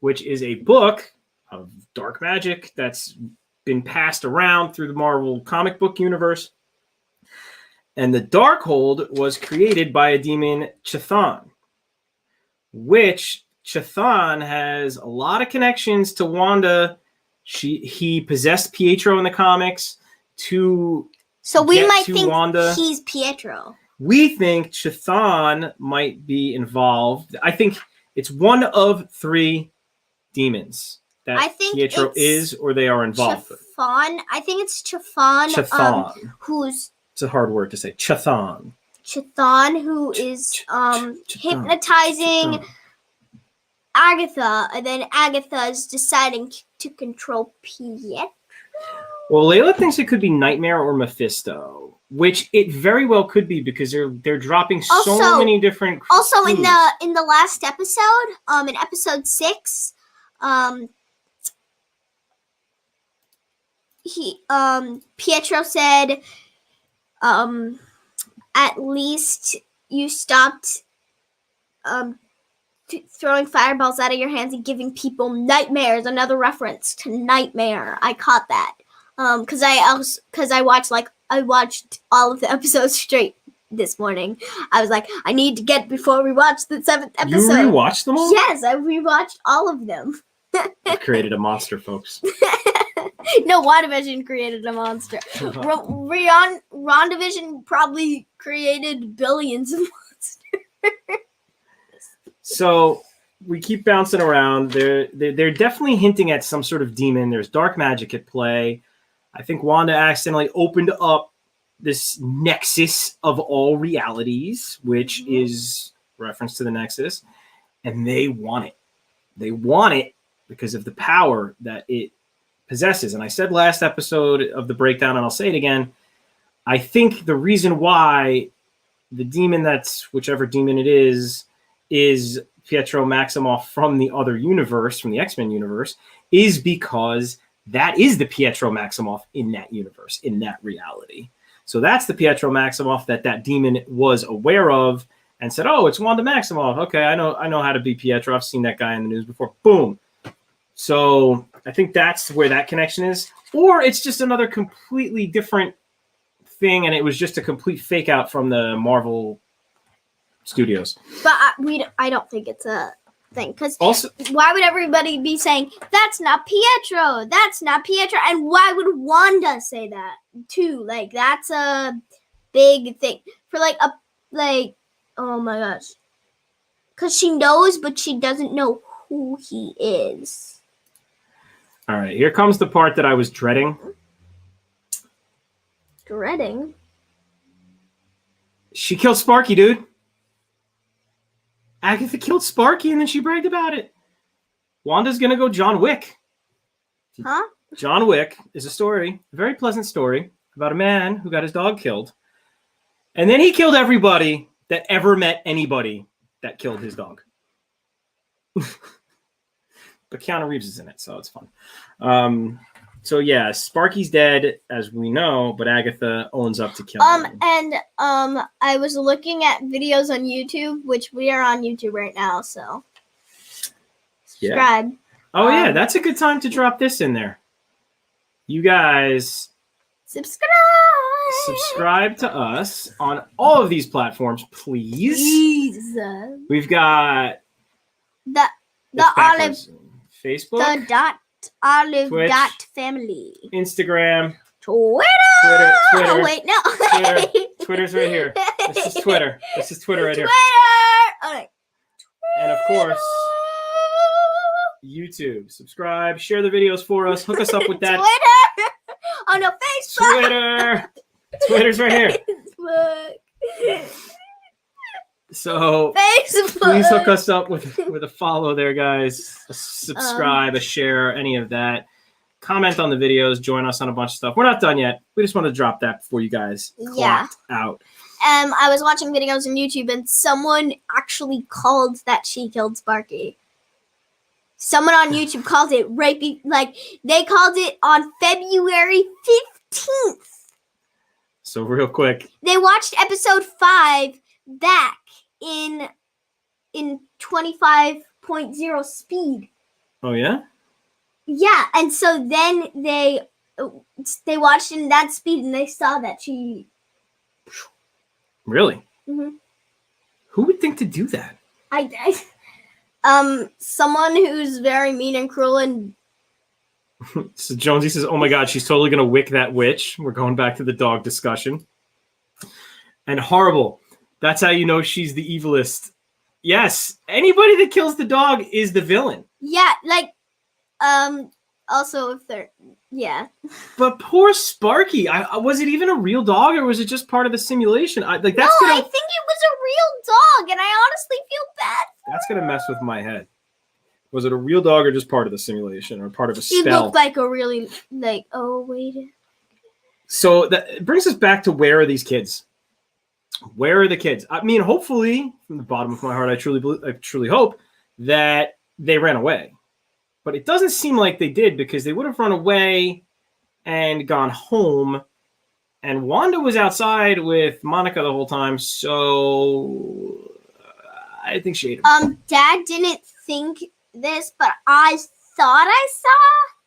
[SPEAKER 1] which is a book of dark magic that's been passed around through the Marvel comic book universe. And the Darkhold was created by a demon, Chthon, which Chthon has a lot of connections to Wanda. He possessed Pietro in the comics to
[SPEAKER 2] So we might think
[SPEAKER 1] Wanda.
[SPEAKER 2] He's Pietro.
[SPEAKER 1] We think Chthon might be involved. I think it's one of three demons that Pietro is, or they are involved with.
[SPEAKER 2] Chthon. I think it's Chthon.
[SPEAKER 1] Chthon.
[SPEAKER 2] Who's...
[SPEAKER 1] It's a hard word to say. Chthon.
[SPEAKER 2] Chthon, who is hypnotizing Agatha, and then Agatha is deciding to control Pietro.
[SPEAKER 1] Well, Layla thinks it could be Nightmare or Mephisto, which it very well could be, because they're dropping so many different clues.
[SPEAKER 2] Also, in the last episode, in episode 6, Pietro said, at least you stopped throwing fireballs out of your hands and giving people nightmares. Another reference to Nightmare. I caught that because I watched all of the episodes straight this morning. I was like, I need to get before we watch the 7th episode.
[SPEAKER 1] You rewatched them all?
[SPEAKER 2] Yes, I rewatched all of them.
[SPEAKER 1] I created a monster, folks.
[SPEAKER 2] No, Wandavision created a monster. Wandavision probably created billions of monsters.
[SPEAKER 1] So we keep bouncing around. They're definitely hinting at some sort of demon. There's dark magic at play. I think Wanda accidentally opened up this nexus of all realities, which is reference to the Nexus, and they want it. They want it because of the power that it possesses. And I said last episode of the breakdown, and I'll say it again, I think the reason why the demon, that's whichever demon it is Pietro Maximoff from the other universe, from the X-Men universe, is because that is the Pietro Maximoff in that universe, in that reality. So that's the Pietro Maximoff that demon was aware of and said, oh, it's Wanda Maximoff. Okay, I know how to be Pietro. I've seen that guy in the news before. Boom. So I think that's where that connection is. Or it's just another completely different thing, and it was just a complete fake out from the Marvel Studios.
[SPEAKER 2] But I don't think it's a thing. Because
[SPEAKER 1] Also,
[SPEAKER 2] why would everybody be saying, that's not Pietro, that's not Pietro? And why would Wanda say that, too? Like, that's a big thing. For, oh my gosh. Because she knows, but she doesn't know who he is.
[SPEAKER 1] all right, here comes the part that I was dreading.
[SPEAKER 2] Dreading?
[SPEAKER 1] She killed Sparky, dude. Agatha killed Sparky, and then she bragged about it. Wanda's gonna go John Wick.
[SPEAKER 2] Huh?
[SPEAKER 1] John Wick is a story, a very pleasant story, about a man who got his dog killed. And then he killed everybody that ever met anybody that killed his dog. But Keanu Reeves is in it, so it's fun. So yeah, Sparky's dead, as we know, but Agatha owns up to killing him.
[SPEAKER 2] And I was looking at videos on YouTube, which we are on YouTube right now, so subscribe.
[SPEAKER 1] Yeah. Oh yeah, that's a good time to drop this in there. You guys subscribe to us on all of these platforms, please. We've got
[SPEAKER 2] the olive
[SPEAKER 1] Facebook,
[SPEAKER 2] the olive
[SPEAKER 1] Twitch,
[SPEAKER 2] family,
[SPEAKER 1] Instagram,
[SPEAKER 2] Twitter.
[SPEAKER 1] Twitter.
[SPEAKER 2] Oh wait, no.
[SPEAKER 1] Twitter's right here. This is Twitter. This is Twitter right here.
[SPEAKER 2] Okay.
[SPEAKER 1] And of course, YouTube. Subscribe, share the videos for us. Hook us up with that.
[SPEAKER 2] Twitter. Oh no, Facebook.
[SPEAKER 1] Twitter. Twitter's right here.
[SPEAKER 2] Facebook.
[SPEAKER 1] So
[SPEAKER 2] Facebook.
[SPEAKER 1] please hook us up with a follow there, guys. A subscribe, a share, any of that. Comment on the videos. Join us on a bunch of stuff. We're not done yet. We just want to drop that before you guys clocked out.
[SPEAKER 2] I was watching videos on YouTube, and someone actually called that she killed Sparky. Someone on YouTube called it they called it on February 15th.
[SPEAKER 1] So real quick.
[SPEAKER 2] They watched episode 5 back in 25.0 speed.
[SPEAKER 1] Oh yeah?
[SPEAKER 2] Yeah, and so then they watched in that speed, and they saw that she.
[SPEAKER 1] Really?
[SPEAKER 2] Mm-hmm.
[SPEAKER 1] Who would think to do that?
[SPEAKER 2] Someone who's very mean and cruel and.
[SPEAKER 1] So Jonesy says, "Oh my God, she's totally gonna wick that witch." We're going back to the dog discussion. And horrible. That's how you know she's the evilest. Yes, anybody that kills the dog is the villain.
[SPEAKER 2] Yeah, also if they're
[SPEAKER 1] But poor Sparky. Was it even a real dog, or was it just part of the simulation? I think it was
[SPEAKER 2] a real dog, and I honestly feel bad.
[SPEAKER 1] That's gonna mess with my head. Was it a real dog, or just part of the simulation, or part of a spell?
[SPEAKER 2] It looked like a really oh wait.
[SPEAKER 1] So that brings us back to, where are these kids? Where are the kids? I mean, hopefully, from the bottom of my heart, I truly hope that they ran away. But it doesn't seem like they did, because they would have run away and gone home. And Wanda was outside with Monica the whole time, so I think she ate him.
[SPEAKER 2] Dad didn't think this, but I thought I saw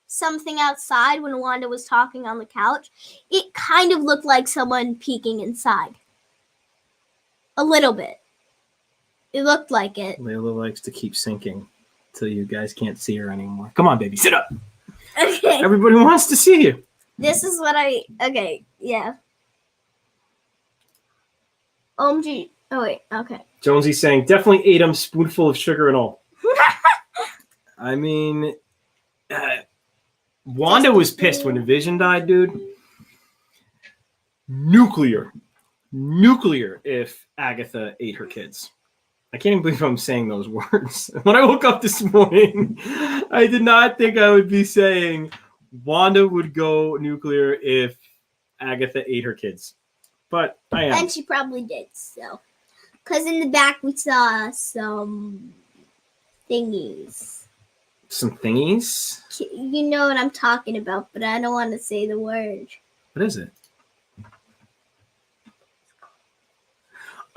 [SPEAKER 2] something outside when Wanda was talking on the couch. It kind of looked like someone peeking inside. A little bit. It looked like it.
[SPEAKER 1] Layla likes to keep sinking till you guys can't see her anymore. Come on, baby, sit up.
[SPEAKER 2] Okay.
[SPEAKER 1] Everybody wants to see you.
[SPEAKER 2] This is what yeah. OMG. Oh, wait, okay.
[SPEAKER 1] Jonesy's saying, definitely ate him, spoonful of sugar and all. I mean, Wanda was pissed when Vision died, dude. Nuclear if Agatha ate her kids. I can't even believe I'm saying those words. When I woke up this morning, I did not think I would be saying Wanda would go nuclear if Agatha ate her kids. But I am.
[SPEAKER 2] And she probably did, so. Because in the back we saw some thingies.
[SPEAKER 1] Some thingies?
[SPEAKER 2] You know what I'm talking about, but I don't want to say the word.
[SPEAKER 1] What is it?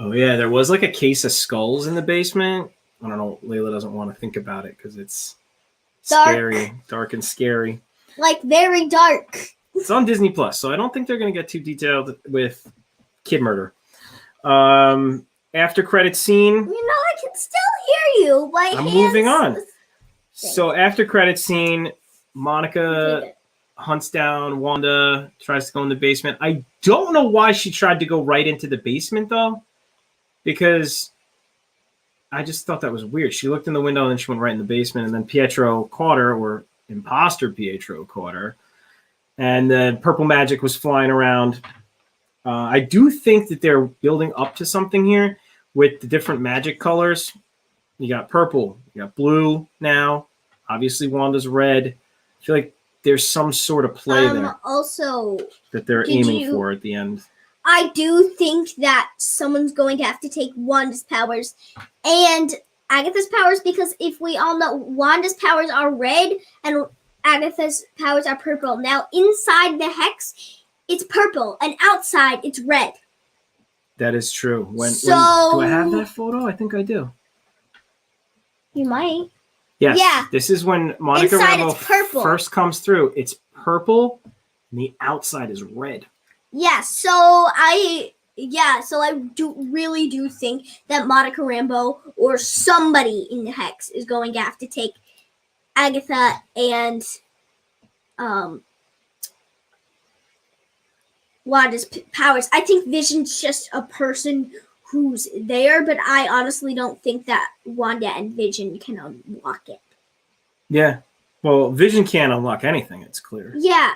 [SPEAKER 1] Oh, yeah, there was like a case of skulls in the basement. I don't know. Layla doesn't want to think about it because it's scary. Dark and scary.
[SPEAKER 2] Like, very dark.
[SPEAKER 1] It's on Disney Plus, so I don't think they're going to get too detailed with kid murder. After credit scene.
[SPEAKER 2] You know, I can still hear you. My
[SPEAKER 1] I'm
[SPEAKER 2] hands.
[SPEAKER 1] moving on. So after credit scene, Monica hunts down Wanda, tries to go in the basement. I don't know why she tried to go right into the basement, though, because I just thought that was weird. She looked in the window and then she went right in the basement, and then Pietro caught her, or imposter Pietro caught her, and then purple magic was flying around. I do think that they're building up to something here with the different magic colors. You got purple, you got blue now. Obviously, Wanda's red. I feel like there's some sort of play there.
[SPEAKER 2] Also,
[SPEAKER 1] that they're aiming for at the end.
[SPEAKER 2] I do think that someone's going to have to take Wanda's powers and Agatha's powers, because if we all know, Wanda's powers are red and Agatha's powers are purple. Now, inside the hex, it's purple, and outside, it's red.
[SPEAKER 1] That is true. Do I have that photo? I think I do.
[SPEAKER 2] You might.
[SPEAKER 1] Yes.
[SPEAKER 2] Yeah.
[SPEAKER 1] This is when Monica Rambeau first comes through. It's purple, and the outside is red.
[SPEAKER 2] Yeah. So I really do think that Monica Rambeau or somebody in the hex is going to have to take Agatha and Wanda's powers. I think Vision's just a person who's there, but I honestly don't think that Wanda and Vision can unlock it.
[SPEAKER 1] Yeah. Well, Vision can't unlock anything, it's clear.
[SPEAKER 2] Yeah.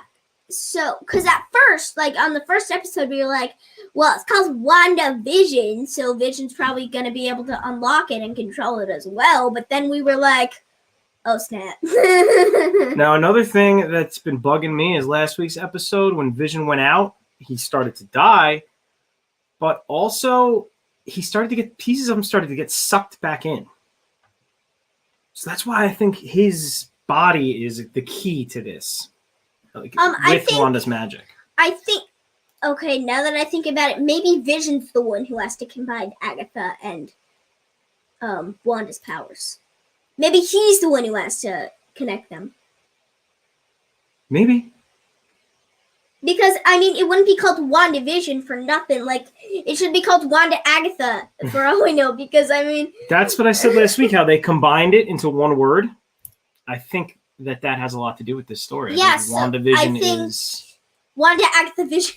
[SPEAKER 2] So, because at first, like on the first episode, we were like, well, it's called Wandavision, so Vision's probably going to be able to unlock it and control it as well. But then we were like, oh, snap.
[SPEAKER 1] Now, another thing that's been bugging me is last week's episode when Vision went out, he started to die, but also he started to get pieces of him started to get sucked back in. So that's why I think his body is the key to this. With Wanda's magic. I think, okay, now that I think about it, maybe Vision's the one who has to combine Agatha and Wanda's powers. Maybe he's the one who has to connect them. Maybe. Because, I mean, it wouldn't be called Wandavision for nothing. Like, it should be called Wanda Agatha, for all we know. Because, I mean... That's what I said last week, how they combined it into one word. I think that has a lot to do with this story.
[SPEAKER 2] Yeah,
[SPEAKER 1] so Wandavision is...
[SPEAKER 2] Wanda Agatha Vision.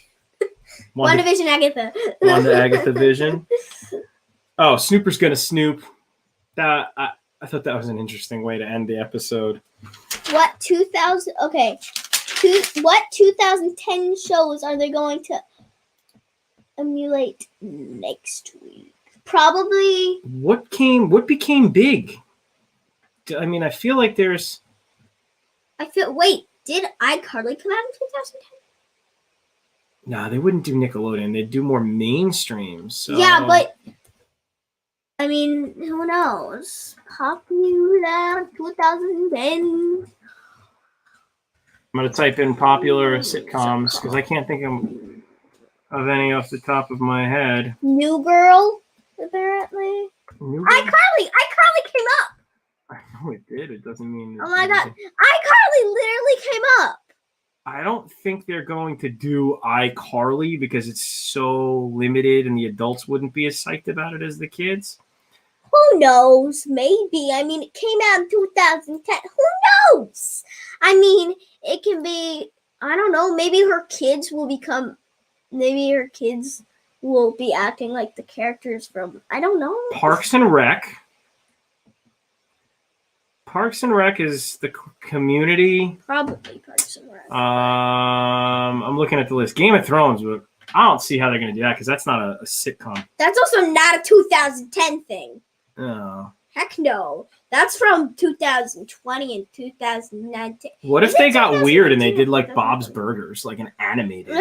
[SPEAKER 2] Wandavision Agatha.
[SPEAKER 1] Wanda Agatha Vision. Oh, Snooper's gonna snoop. I thought that was an interesting way to end the episode. What 2000... Okay. What 2010 shows are they going to emulate next week? Probably... What became big? I mean, I feel like there's... Wait, did iCarly come out in 2010? No, they wouldn't do Nickelodeon. They'd do more mainstream. So. Yeah, but... I mean, who knows? Popular 2010... I'm going to type in popular sitcoms because I can't think of any off the top of my head. New Girl, apparently. New Girl? iCarly came up. I know it did. It doesn't mean... Oh my God. iCarly literally came up. I don't think they're going to do iCarly because it's so limited and the adults wouldn't be as psyched about it as the kids. Who knows? Maybe. I mean, it came out in 2010. Who knows? I mean, it can be, I don't know, maybe her kids will be acting like the characters from, I don't know. Parks and Rec. Parks and Rec is the Community. Probably Parks and Rec. I'm looking at the list. Game of Thrones, but I don't see how they're going to do that because that's not a sitcom. That's also not a 2010 thing. Oh. Heck no. That's from 2020 and 2019. What if they got weird and they did like Bob's Burgers, like an animated?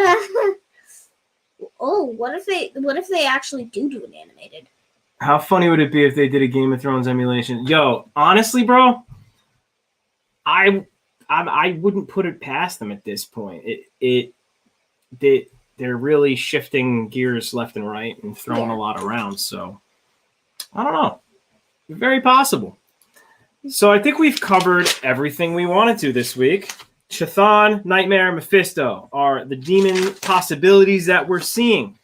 [SPEAKER 1] Oh, what if they actually do an animated? How funny would it be if they did a Game of Thrones emulation? Yo, honestly, bro, I wouldn't put it past them at this point. They're really shifting gears left and right and throwing a lot around. So I don't know. Very possible. So I think we've covered everything we wanted to this week. Chthon, Nightmare, and Mephisto are the demon possibilities that we're seeing.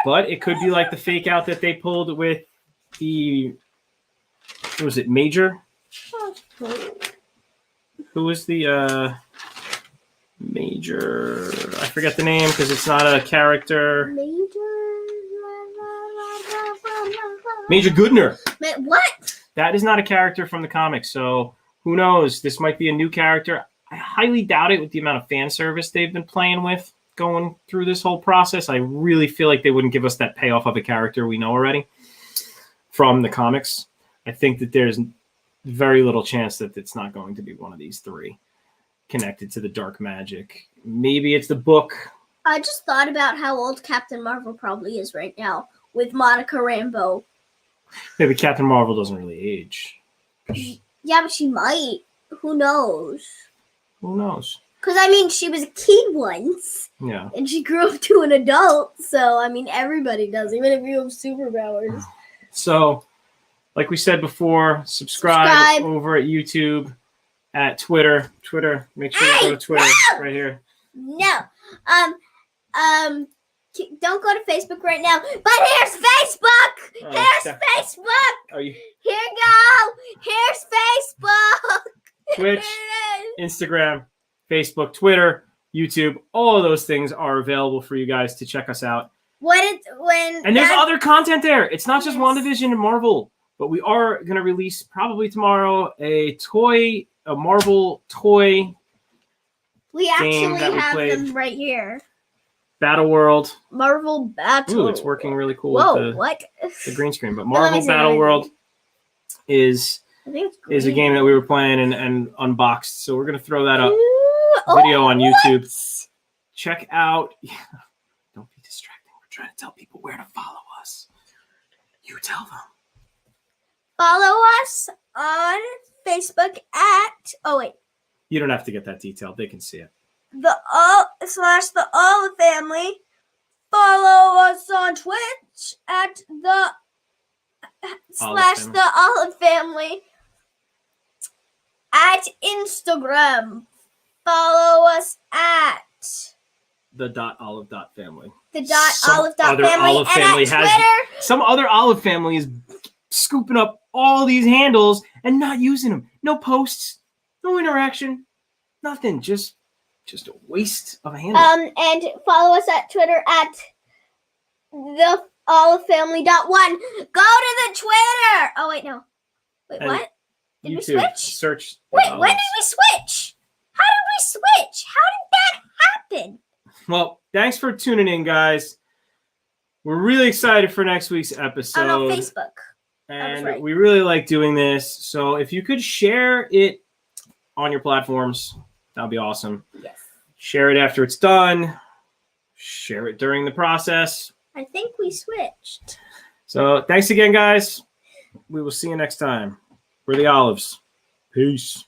[SPEAKER 1] But it could be like the fake out that they pulled with the who was it? Major? Who was the Major? I forget the name because it's not a character. Major Goodner.
[SPEAKER 2] What?
[SPEAKER 1] That is not a character from the comics, so who knows? This might be a new character. I highly doubt it with the amount of fan service they've been playing with going through this whole process. I really feel like they wouldn't give us that payoff of a character we know already from the comics. I think that there's very little chance that it's not going to be one of these three connected to the dark magic. Maybe it's the book.
[SPEAKER 2] I just thought about how old Captain Marvel probably is right now with Monica Rambeau.
[SPEAKER 1] Maybe Captain Marvel doesn't really age.
[SPEAKER 2] Yeah, but she might. Who knows?
[SPEAKER 1] Who knows?
[SPEAKER 2] Because, I mean, she was a kid once.
[SPEAKER 1] Yeah.
[SPEAKER 2] And she grew up to an adult. So, I mean, everybody does, even if you have superpowers.
[SPEAKER 1] So, like we said before, subscribe. Over at YouTube, at Twitter. Make sure you go to Twitter right here.
[SPEAKER 2] No. Don't go to Facebook right now. But here's Facebook. Here's Facebook.
[SPEAKER 1] Here
[SPEAKER 2] you go. Here's Facebook.
[SPEAKER 1] Twitch, Instagram, Facebook, Twitter, YouTube. All of those things are available for you guys to check us out.
[SPEAKER 2] And
[SPEAKER 1] there's other content there. It's not just WandaVision and Marvel, but we are going to release probably tomorrow a Marvel toy.
[SPEAKER 2] We actually have them right here.
[SPEAKER 1] Battle World.
[SPEAKER 2] Marvel Battle.
[SPEAKER 1] Ooh, it's working really cool with the green screen. But Marvel Battle World is a game that we were playing and unboxed. So we're going to throw that up video on YouTube. Check out. Don't be distracting. We're trying to tell people where to follow us. You tell them.
[SPEAKER 2] Follow us on Facebook at... Oh, wait.
[SPEAKER 1] You don't have to get that detailed. They can see it.
[SPEAKER 2] The Olive Family. Follow us on Twitch at the Olive Family. At Instagram. Follow us at
[SPEAKER 1] the .olive.family.
[SPEAKER 2] Olive.family.
[SPEAKER 1] Olive family
[SPEAKER 2] and at Twitter.
[SPEAKER 1] Some other Olive family is scooping up all these handles and not using them. No posts, no interaction, nothing. Just a waste of a handle.
[SPEAKER 2] And follow us at Twitter at the olivefamily.1. Go to the Twitter. Oh wait, no. Wait, and what? Did
[SPEAKER 1] YouTube,
[SPEAKER 2] we switch?
[SPEAKER 1] Search.
[SPEAKER 2] Wait, when did we switch? How did we switch? How did that happen?
[SPEAKER 1] Well, thanks for tuning in, guys. We're really excited for next week's episode.
[SPEAKER 2] On Facebook.
[SPEAKER 1] And we really like doing this. So if you could share it on your platforms, that would be awesome.
[SPEAKER 2] Yes.
[SPEAKER 1] Share it after it's done. Share it during the process.
[SPEAKER 2] I think we switched.
[SPEAKER 1] So thanks again, guys. We will see you next time. We're the Olives. Peace.